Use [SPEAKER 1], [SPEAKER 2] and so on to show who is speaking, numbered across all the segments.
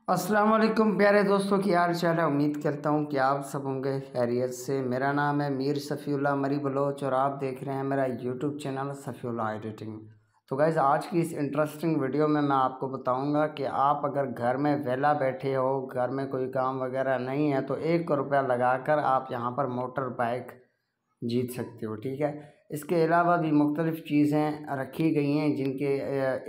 [SPEAKER 1] अस्सलाम वालेकुम प्यारे दोस्तों की हाल चाल है। उम्मीद करता हूँ कि आप सब होंगे खैरियत से। मेरा नाम है मीर सफ़ीउल्लाह मरी बलोच और आप देख रहे हैं मेरा यूट्यूब चैनल सफ़ीउल्लाह एडिटिंग। तो गाइज़ आज की इस इंटरेस्टिंग वीडियो में मैं आपको बताऊंगा कि आप अगर घर में वेला बैठे हो, घर में कोई काम वगैरह नहीं है, तो 1 रुपया लगाकर आप यहाँ पर मोटर बाइक जीत सकते हो। ठीक है, इसके अलावा भी मुख्तलिफ़ चीज़ें रखी गई हैं जिनके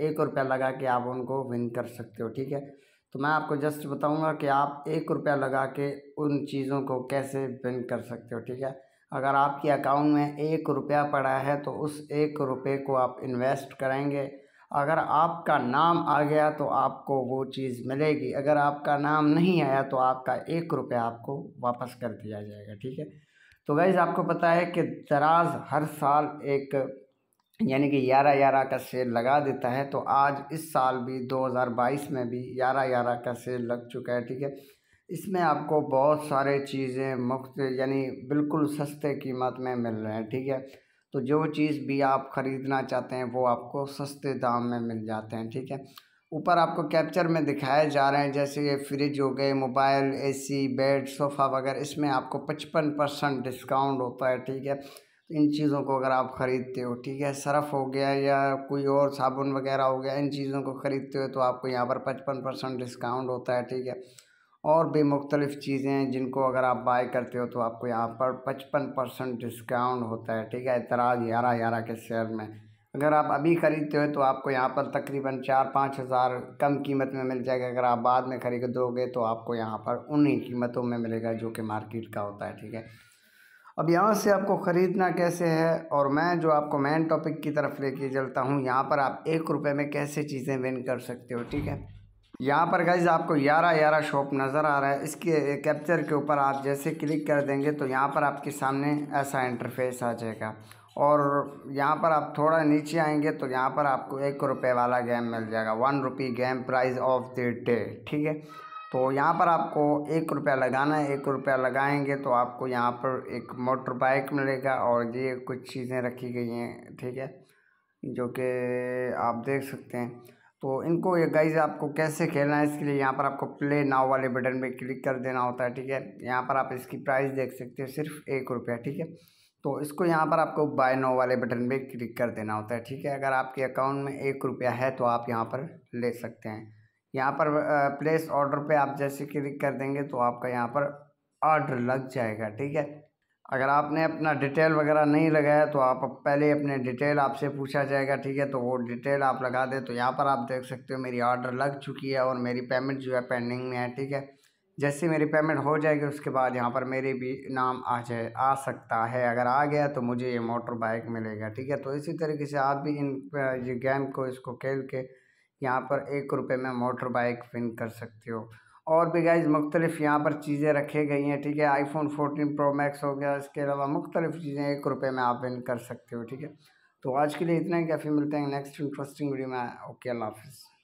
[SPEAKER 1] 1 रुपया लगा के आप उनको विन कर सकते हो। ठीक है, तो मैं आपको जस्ट बताऊंगा कि आप 1 रुपया लगा के उन चीज़ों को कैसे विन कर सकते हो। ठीक है, अगर आपके अकाउंट में 1 रुपया पड़ा है तो उस 1 रुपये को आप इन्वेस्ट करेंगे। अगर आपका नाम आ गया तो आपको वो चीज़ मिलेगी, अगर आपका नाम नहीं आया तो आपका 1 रुपया आपको वापस कर दिया जाएगा। ठीक है, तो गाइज़ आपको पता है कि दराज हर साल एक यानी कि 11/11 का सेल लगा देता है। तो आज इस साल भी 2022 में भी 11/11 का सेल लग चुका है। ठीक है, इसमें आपको बहुत सारे चीज़ें मुफ्त यानी बिल्कुल सस्ते कीमत में मिल रहे हैं। ठीक है, तो जो चीज़ भी आप ख़रीदना चाहते हैं वो आपको सस्ते दाम में मिल जाते हैं। ठीक है, ऊपर आपको कैप्चर में दिखाए जा रहे हैं जैसे ये फ्रिज हो गए, मोबाइल, एसी, बेड, सोफ़ा वगैरह, इसमें आपको 55% डिस्काउंट होता है। ठीक है, इन चीज़ों को अगर आप ख़रीदते हो, ठीक है, सरफ़ हो गया या कोई और साबुन वगैरह हो गया, इन चीज़ों को ख़रीदते हो तो आपको यहाँ पर 55% डिस्काउंट होता है। ठीक है, और भी मुख्तलिफ़ चीज़ें हैं जिनको अगर आप बाय करते हो तो आपको यहाँ पर 55% डिस्काउंट होता है। ठीक है, दराज 11/11 के सेल में अगर आप अभी ख़रीदते हो तो आपको यहाँ पर तकरीबन 4-5 हज़ार कम कीमत में मिल जाएगा। अगर आप बाद में ख़रीदोगे तो आपको यहाँ पर उन्हीं कीमतों में मिलेगा जो कि मार्केट का होता है। ठीक है, अब यहाँ से आपको ख़रीदना कैसे है और मैं जो आपको मेन टॉपिक की तरफ लेके चलता हूँ, यहाँ पर आप 1 रुपये में कैसे चीज़ें विन कर सकते हो। ठीक है, यहाँ पर गाइज आपको 11/11 शॉप नज़र आ रहा है। इसके कैप्चर के ऊपर आप जैसे क्लिक कर देंगे तो यहाँ पर आपके सामने ऐसा इंटरफेस आ जाएगा और यहाँ पर आप थोड़ा नीचे आएंगे तो यहाँ पर आपको 1 रुपये वाला गेम मिल जाएगा, 1 rupee game price of the day. ठीक है, तो यहाँ पर आपको 1 रुपया लगाना है। 1 रुपया लगाएंगे तो आपको यहाँ पर एक मोटर बाइक मिलेगा और ये कुछ चीज़ें रखी गई हैं। ठीक है, जो कि आप देख सकते हैं। तो इनको ये गाइज आपको कैसे खेलना है, इसके लिए यहाँ पर आपको प्ले नाउ वाले बटन पे क्लिक कर देना होता है। ठीक है, यहाँ पर आप इसकी प्राइस देख सकते हो, सिर्फ 1 रुपया। ठीक है, तो इसको यहाँ पर आपको बाय नाउ वाले बटन पे क्लिक कर देना होता है। ठीक है, अगर आपके अकाउंट में 1 रुपया है तो आप यहाँ पर ले सकते हैं। यहाँ पर प्लेस ऑर्डर पे आप जैसे क्लिक कर देंगे तो आपका यहाँ पर ऑर्डर लग जाएगा। ठीक है, अगर आपने अपना डिटेल वगैरह नहीं लगाया तो आप पहले अपने डिटेल आपसे पूछा जाएगा। ठीक है, तो वो डिटेल आप लगा दें तो यहाँ पर आप देख सकते हो मेरी ऑर्डर लग चुकी है और मेरी पेमेंट जो है पेंडिंग में है। ठीक है, जैसे मेरी पेमेंट हो जाएगी उसके बाद यहाँ पर मेरे भी नाम आ सकता है। अगर आ गया तो मुझे ये मोटर बाइक मिलेगा। ठीक है, तो इसी तरीके से आप भी इन ये गेम को इसको खेल के यहाँ पर 1 रुपये में मोटर बाइक विन कर सकते हो। और भी गाइज मुख्तलिफ यहाँ पर चीज़ें रखी गई हैं। ठीक है, आईफोन 14 प्रो मैक्स हो गया, इसके अलावा मुख्तलिफ चीज़ें 1 रुपये में आप विन कर सकते हो। ठीक है, तो आज के लिए इतना ही, काफ़ी मिलते हैं नेक्स्ट इंटरेस्टिंग वीडियो में। ओके, अल्लाह हाफिज़।